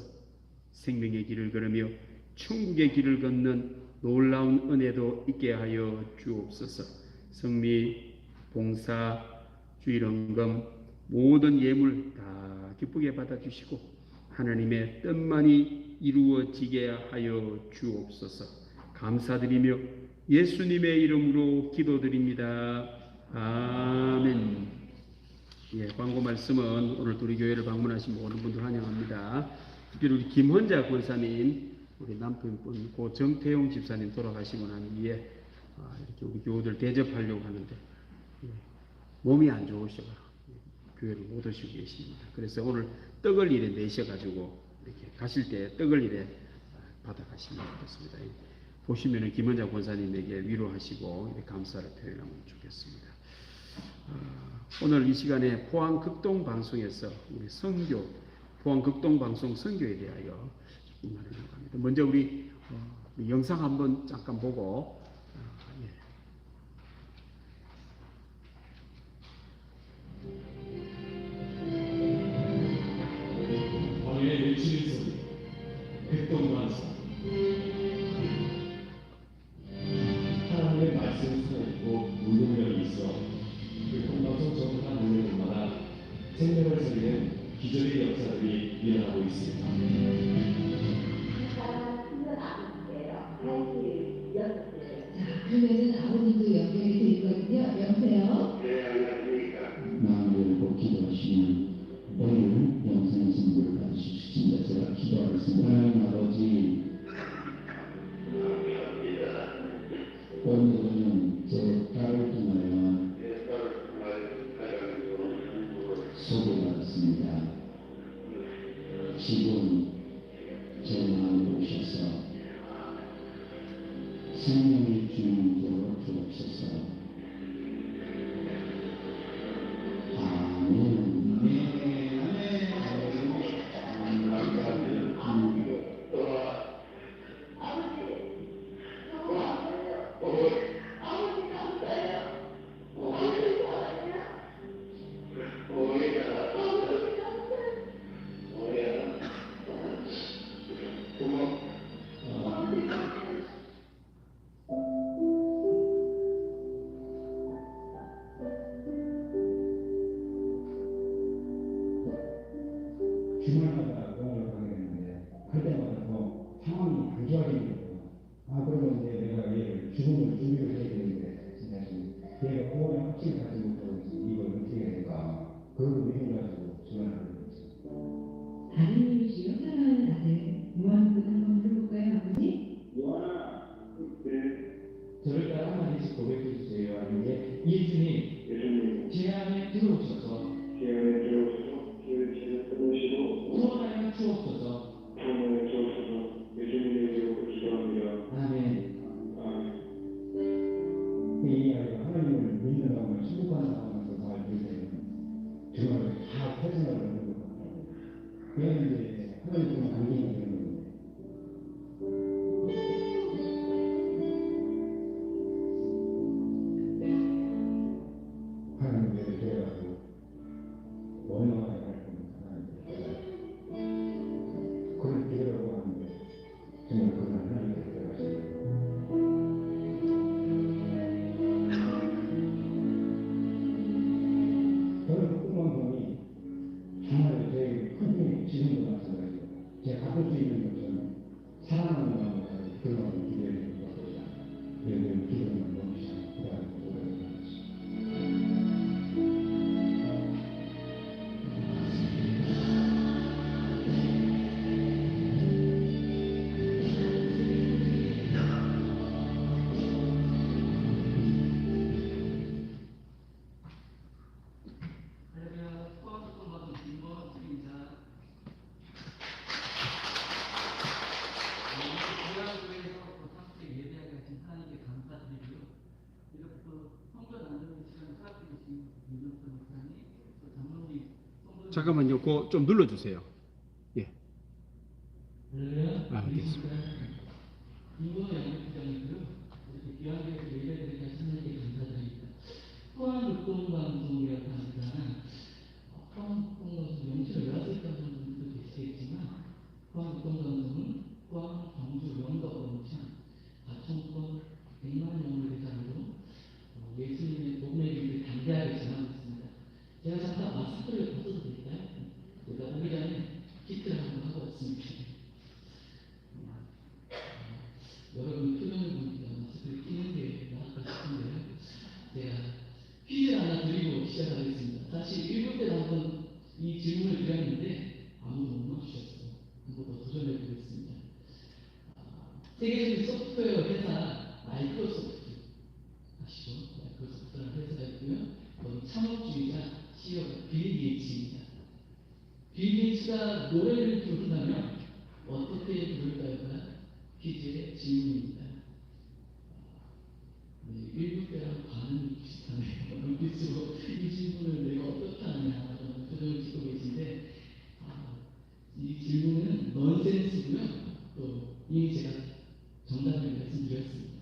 생명의 길을 걸으며 천국의 길을 걷는 놀라운 은혜도 있게 하여 주옵소서. 성미, 봉사, 주일헌금 모든 예물 다 기쁘게 받아주시고 하나님의 뜻만이 이루어지게 하여 주옵소서. 감사드리며 예수님의 이름으로 기도드립니다. 아멘. 예, 광고 말씀은 오늘 우리 교회를 방문하신 모든 분들 환영합니다. 특별히 우리 김헌자 권사님, 우리 남편분 고 정태용 집사님 돌아가시고 난 이후에 이렇게 우리 교우들 대접하려고 하는데 몸이 안 좋으셔서 교회를 못 오시고 계십니다. 그래서 오늘 떡을 이래 내셔가지고 이렇게 가실 때 떡을 이래 받아가시면 좋겠습니다. 보시면은 김헌자 권사님에게 위로하시고 이렇게 감사를 표현하면 좋겠습니다. 오늘 이 시간에 포항 극동 방송에서 우리 선교, 포항 극동 방송 선교에 대하여 조금 말하려고 합니다. 먼저 우리 영상 한번 잠깐 보고 왕의 외치는 소리, 백동반사. 하나님의 말씀을 수놓고 운동력이 있어 백동방송 전부한 운동마다 생명을 살리는 기적의 역사들이 일어나고 있습니다. 그러면은 아버님도 연결이 돼 있거든요. 여보세요? 네, 안녕하십니까. 마음을 꼭 기도하시면 오늘 영생 선물을 받으실 수 있습니다. 제가 기도하겠습니다. 하나님 아버지, 오늘은 제 딸을 통하여 소개받았습니다. 지금 제 마음에 오셔서 생명의 주인 되어 주옵소서. 아멘. 주말마다 병원을 가게 되는데 할 때마다 더 상황이 안 좋아지는 거예요. 그러면 이제 내가 얘를 죽음을 준비를 해야 되는데 진짜 지금 얘가 보험에 확신을 가지고 못하고 이걸 어떻게 해야 될까 그걸 미뤄가지고 전화를 하는 거죠. 아버님이시여 사랑하는 아들 무한분 한번 들어볼까요 아버지? 저를 따라 한마디씩 고백해 주세요. 아니면 예수님, 제 안에 들어오셔서 구원하여 주옵소서. 예수님의 이름으로 기도합니다. 아멘. personal 하는 거고 그냥 이제 하나님 좀 안기는 되는 건데 하나님 외에 돼가지고 원망하게 할 겁니다. 하나님 그걸 기도라고 하는데 정말 그건 하나님께서 들어가시는 저는 꿈만큼이 정말 제 큰 힘이 지금도 마찬가지예요. 제가 갖을 수 있는 것처럼 사랑하는 마음을 가지고 그 마음을 기대하는 것보다 여러분 기도만 너무 잘 그다음에 노래를 할렐루야, 포함했던 것은 김범수입니다. 교회에서 보상때 예배하게 하신 하나님께 감사드리고요. 이렇게 또 성전 안전의 시간을 허락해주신 윤정선 목사님, 또 장로님, 성도님. 잠깐만요. 그거 좀 눌러주세요. 예. 할렐루야, 알겠습니다. 김범수 양육부장이고요. 이렇게 귀한 교회에서 예배드리게 하신 하나님께 감사드립니다. 포항육동방송이라고 합니다. 포항육동방송 영치를 왜 왔을까 하는 분들도 계시겠지만 포항육동방송은 포항, 경주, 영덕, 원창, 가천권 100만 명을 대상으로 예수님의 복음의 길을 담대하게 전하고 있습니다. 제가 잠깐 마스크를 벗어도 될까요? 제가 오기 전에 키트를 한번 하고 왔습니다. 여러분 표정을 보니까 마스크를 끼는 게 나을까 싶은데요. 제가 퀴즈 하나 드리고 시작하겠습니다. 사실 1부 때 한번 이 질문을 드렸는데 아무도 못 맞추셨어요. 한번 더 도전해 보겠습니다. 세계적인 소프트웨어 회사 마이크로소프트 아시죠? 마이크로소프트라는 회사가 있고요. 거기 창업주의자 CEO가 빌 게이츠입니다. 빌 게이츠가 노래를 부른다면 어떻게 부를까요가 퀴즈의 질문입니다. 네, 1부 때랑 반응이 비슷하네요. 눈빛으로 이 질문을 내가 어떻게 하느냐 라는 표정을 짓고 계신데 이 질문은 넌센스고요. 또 이미 제가 정답을 말씀드렸습니다.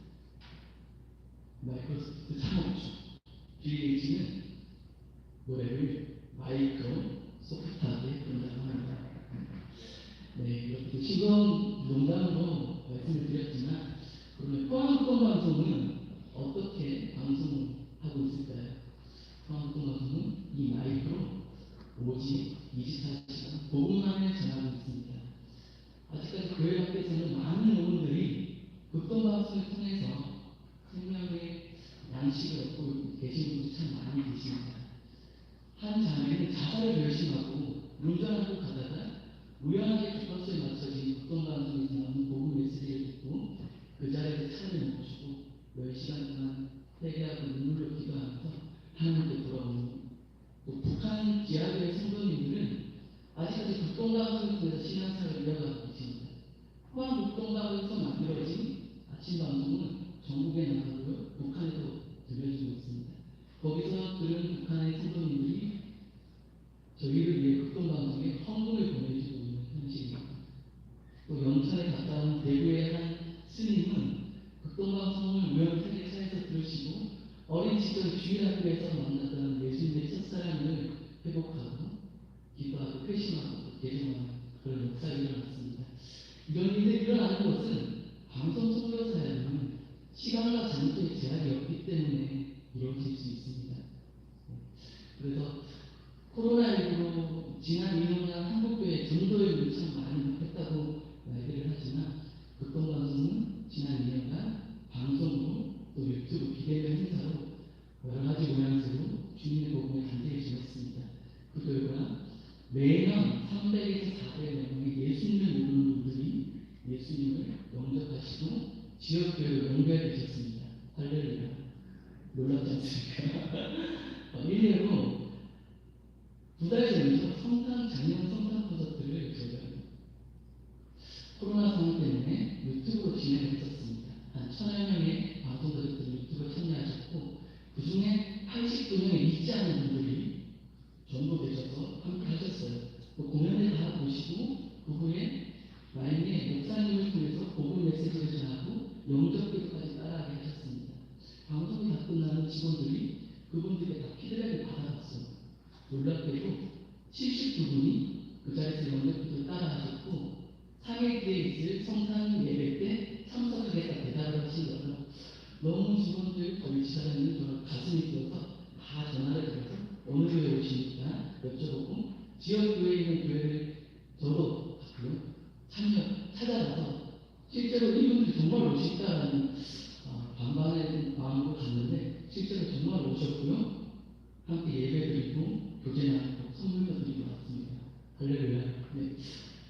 마이크로소프트 창업주 빌 게이츠는 노래를 마이크로소프트하게 부른다고 합니다. 네, 이렇게 지금 농담으로 말씀을 드렸지만 그러면 포항육동방송은 어떻게 방송하고 있을까요? 포항육동방송은 이 마이크로 오직 24시간 복음만을 전하고 있습니다. 아직까지 교회 밖에서는 많은 영혼들이 극동방송을 통해서 생명의 양식을 얻고 계신 분들이 참 많이 계십니다. 한 자매는 자살을 결심하고 운전하고 가다가 우연하게 주파수에 맞춰진 극동방송에서 나오는 복음 메시지를 듣고 그 자리에서 차를 멈추고 10시간 동안 회개하고 눈물로 기도하면서 하나님께 돌아오는 또 북한 지하교회 성도님들은 아직까지 극동방송을 통해서 신앙생활을 이어가고 계십니다. 포항 극동방송에서 만들어진 아침 방송은 전국에 나가고요. 북한에도 들려주고 있습니다. 거기서 들은 북한의 성도님들이 저희를 위해 극동방송에 헌금을 보내주고 있는 현실입니다. 또 영천에 가까운 대구의 한 스님은 극동방송을 우연찮게 차에서 들으시고 어린 시절 주일학교에서 만났던 예수님의 첫사랑을 회복하고 기도하고 회심하고 개종하는 그런 역사가 일어났습니다. 이런 일들이 일어나는 것은 방송 선교사에는 시간과 장소의 제약이 없기 때문에 이루어질 수 있습니다. 그래서 코로나19로 지난 2년간 한국교회 전도율이 참 많이 높았다고 얘기를 하지만 극동방송은 지난 2년간 방송으로 또 유튜브 비대면 행사로 여러 가지 모양새로 주님의 복음을 단대히 전했습니다. 그 결과 매년 300에서 400명의 예수님을 모르는 분들이 예수님을 영접하시고 지역교회로 연결되셨습니다. 할렐루야. 놀랍지 않습니까? 일례로 2달 전부터 작년 성탄 콘서트를 저희가 코로나 상황 때문에 유튜브로 진행했었습니다. 한 1000여 명의 방송가족들이 유튜브에 참여하셨고 그 중에 89명의 믿지 않는 분들이 전도되셔서 함께 공연을 다 보시고 그 후에 만약에 목사님을 통해서 복음 메시지를 전하고 영접 기도까지 따라하게 하셨습니다. 방송이 다 끝나는 직원들이 그분들에게 다 피드백을 받아갔어요. 놀랍게도 72분이 그 자리에서 영접 기도를 따라하셨고 3일 뒤에 있을 성탄 예배 때 참석하겠다 대답을 하신 거예요. 너무 직원들 저희 지사장님 저는 가슴이 뛰어서 다 전화를 드려서 어느 교회 오십니까? 여쭤보고 지역교회에 있는 교회를 저도 찾아가서 실제로 이분들이 정말 오실까라는 반반의 마음으로 갔는데 실제로 정말 오셨고요. 함께 예배드리고 교제 나누고 선물도 드리고 왔습니다. 할렐루야. 네.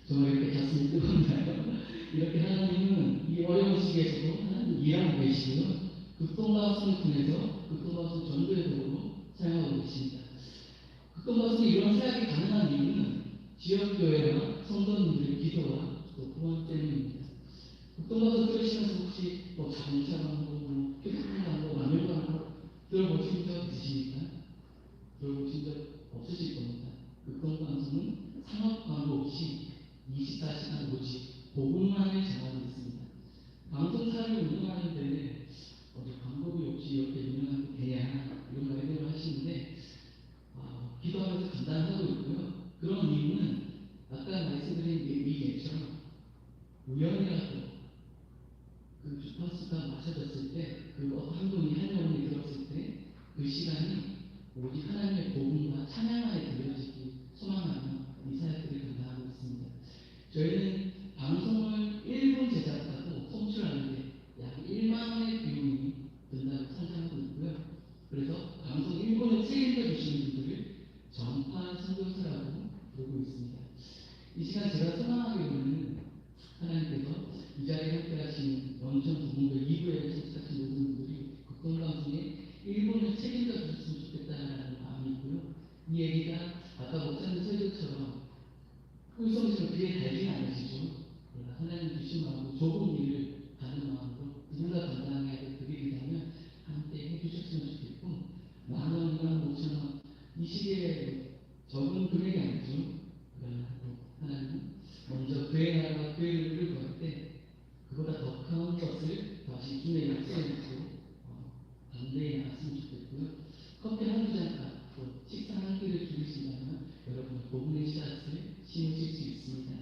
정말 이렇게 가슴이 뜨겁나요? 이렇게 하나님은 이 어려운 시기에서도 하나님 일하고 계시고요. 극동방송을 통해서 극동방송 전도의 도구로 사용하고 계십니다. 극동방송이 이런 사역이 가능한 이유는 지역교회와 성도님들의 기도와 또 후원 때문입니다. 극동방송 들으시면서 혹시 자동차 광고, 휴대폰 광고, 라면 광고 들어보신 적 있으십니까? 들어보신 적 없으실 겁니다. 극동방송은 상업 광고 없이 24시간 오직 복음만을 전하고 있습니다. 방송사를 운영하는데 광고비 없이 이렇게 운영하면 되냐 이런 말씀을 하시는데 기도하면서 감당하고 있고요. 그런 이유는 아까 말씀드린 얘기처럼 우연이라도 그 주파수가 맞춰졌을 때 그 한 분이 한 영혼이 들었을 때 그 시간이 오직 하나님의 복음과 찬양만에 들려지기 소망하며 이 사역들을 감당하고 있습니다. 저희는 방송을 1분 제작하고 송출하는데 약 1만 원의 비용이 든다고 상상하고 있고요. 그래서 방송 1분을 책임져 주시는 분들을 전파 선교사라고 부르고 있습니다. 이 시간 제가 소망하기로는 하나님께서 이 자리에 함께 하시는 원천 부분들 2부에 참석하신 모든 분들이 극동방송에 1분을 책임져 주셨으면 좋겠다는 마음이 있고요. 이 얘기가 아까 목사님 설교처럼 꿀송이처럼 귀에 달지는 않으시죠. 하나님 주신 마음으로 좁은 일을 받는 마음으로 누군가 감당해야 될 그 일이라면 함께 해주셨으면 좋겠고 10,000원, 25,000원 이 시기에 적은 금액이 아니죠. 그러나 하나님 먼저 그의 나라와 그의 의를 구할 때 그보다 더 큰 것을 다시 주님의 약속에 놓고 반대에 나갔으면 좋겠고요. 커피 한두 잔 값, 식사 한 끼를 줄이신다면 여러분 복음의 씨앗을 심으실 수 있습니다.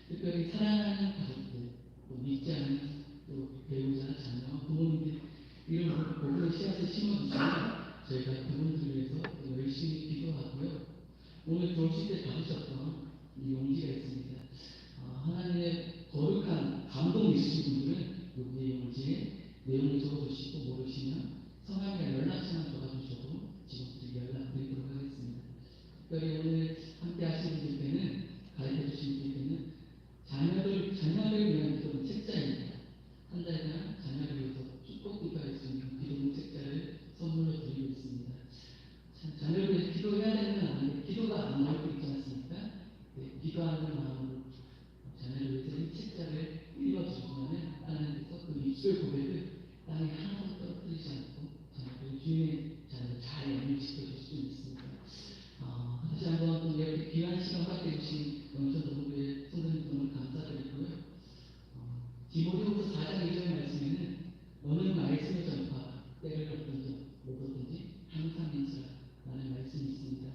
특별히 사랑하는 가족들, 또 믿지 않는 또 배우자, 자녀, 부모님들 이런 복음의 씨앗을 심어주시면 저희가 그분들을 위해서 열심히 기도하고요. 오늘 들어오실 때 받으셨던 이 용지가 있습니다. 하나님의 거룩한 감동 있으신 분들은 여기 용지에 내용을 적어주시고 모르시면 성함이나 연락처만 적어주셔도 직원들이 연락드리도록 하겠습니다. 특별히 오늘 함께 하시는 분들께는 가르쳐 주신 분들께는 자녀를 위한 그런 책자입니다. 한 달간 자녀를 위해서 축복 기도할 수 있는 기도문 책자를 선물로 드리고 있습니다. 자녀를 위해서 기도해야 되는 건 아닌데 기도가 안 나올 때 있지 않습니까? 네, 기도하는 마음으로 자녀를 위해서 이 책자를 읽어주시면 하나님께서 그 입술 고백을 땅에 하나도 떨어뜨리지 않고 자녀들 주님의 자녀를 잘 연결시켜 줄 수 있습니다. 다시 한번 이렇게 귀한 시간 갖게 주신 영천동부의 성도님 너무 감사드리고요. 디모데후서 4장 2절 말씀에는 어느 말씀의 전파 때를 얻든지 못 얻든지 항상 행하라는 말씀이 있습니다.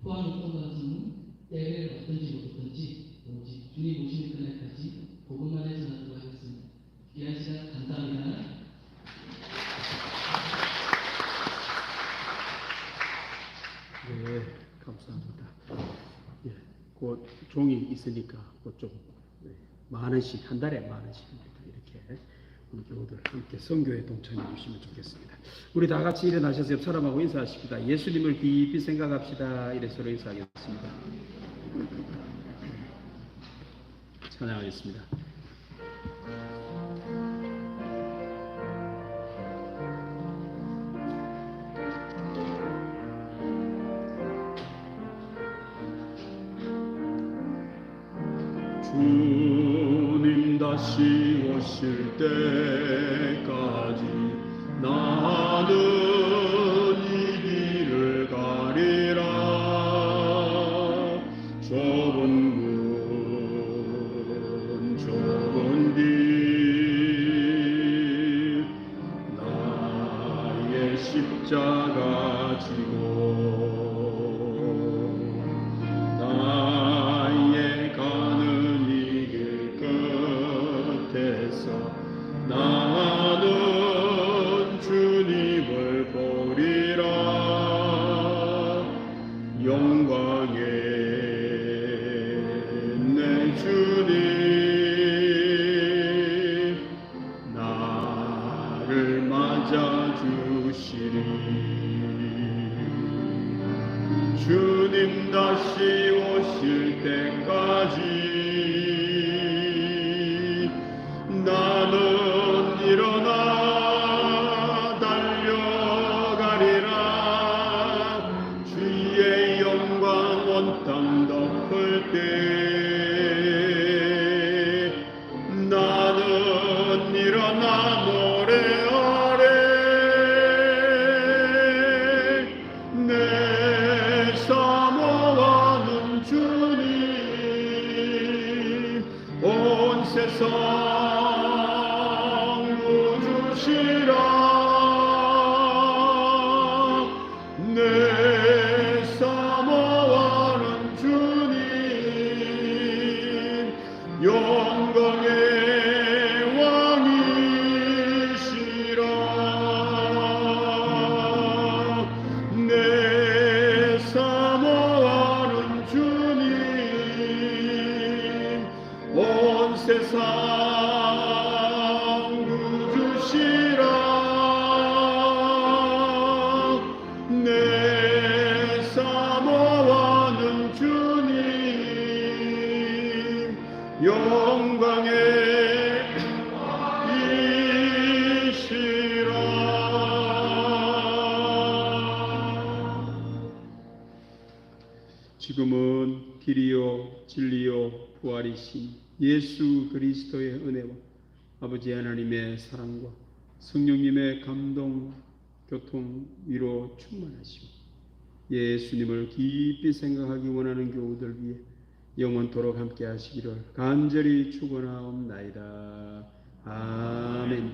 포항 목동방송은 때를 얻든지 못 얻든지 오직 주님 오시는 그날까지 복음만을 전하도록 하겠습니다. 귀한 시간 감사합니다. 네, 감사합니다. 예, 곧 종이 있으니까 곧 좀 만 원씩 한 달에 10,000원씩 이렇게 우리 교우들 함께 선교에 동참해 주시면 좋겠습니다. 우리 다 같이 일어나셔서 옆 사람하고 인사하십니다. 예수님을 깊이 생각합시다. 이래 서로 인사하겠습니다. 찬양하겠습니다. 주님 다시 오실 때까지 나는 이 길을 가리라. 좁은 문 좁은 길 나의 십자가 지고 나의 가는 이 길 끝에서 나는 주님을 보리라 영광의 내 주님 나를 맞아주시리 주님 다시 오실 때까지 나는 일어나 달려가리라 주의 영광 온 땅 덮을 때 나는 일어나 노래하리 내 사모하는 주님 온 세상 구주시라 내 사모하는 주님 영광의 왕이시라 내 사모하는 주님 온 세상 구주시라 내 사모하는 주님 영광의 이시라 지금은 길이요 진리요 부활이신 예수 그리스도의 은혜와 아버지 하나님의 사랑과 성령님의 감동, 교통, 위로 충만하시고 예수님을 깊이 생각하기 원하는 교우들 위해 영원토록 함께 하시기를 간절히 축원하옵나이다. 아멘.